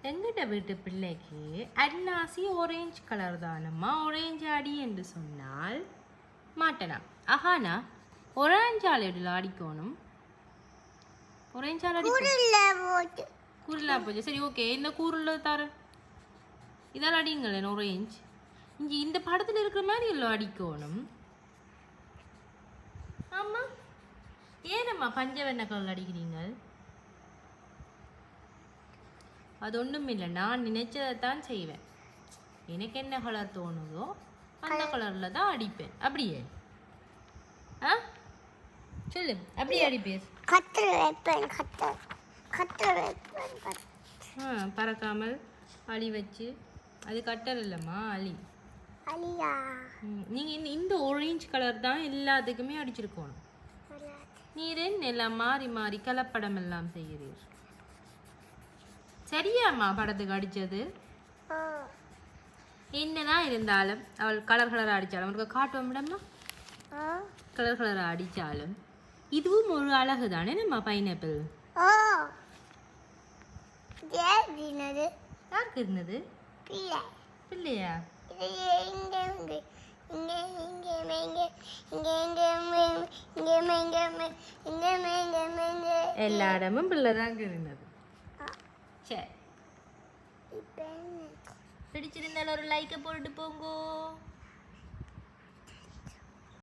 எங்கிட்ட வீட்டு பிள்ளைக்கு அன்னாசி ஆரஞ்சு கலர் தானம்மா, ஆரஞ்சு அடி என்று சொன்னால் மாட்டலாம். ஆஹானா ஒரேஞ்சால் எடுல அடிக்கணும். ஒரேஞ்சால் அடி கூறுலா போச்சு. சரி ஓகே, இந்த கூறுல தர இதெல்லாம் அடிங்களேன். ஒரேஞ்ச் இங்கே இந்த படத்தில் இருக்கிற மாதிரி எல்லாம் அடிக்கணும். ஆமாம், ஏனம்மா பஞ்சவெண்ண கலர் அடிக்கிறீங்க? அது ஒன்றும் இல்லை, நான் நினைச்சதை தான் செய்வேன். எனக்கு என்ன கலர் தோணுதோ அந்த கலரில் தான் அடிப்பேன். அப்படியே ஆ சொல்லு, அப்படியே அடிப்பேன். பறக்காமல் அழி வச்சு, அது கட்டர் இல்லைம்மா, அழி. நீங்கள் இந்த ஆரஞ்சு கலர் தான் எல்லாத்துக்குமே அடிச்சிருக்கணும். நீர் எல்லாம் மாறி மாறி கலப்படம் எல்லாம் செய்கிறீர். சரியாம்மா படத்துக்கு அடித்தது? என்னதான் இருந்தாலும் அவள் கலர் கலராக அடித்தாலும் அவனுக்கு காட்டுவோம் விடம்மா. கலர் கலராக அடித்தாலும் இதுவும் ஒரு அழகு தானே நம்ம பைனாப்பிள். யாருக்கு இருந்தது? பிள்ளையா? எல்லா இடமும் பிள்ளை தாங்க இருந்தது. சரி, பிடிச்சிருந்தாலும் ஒரு லைக்கை போட்டுட்டு போங்கோ.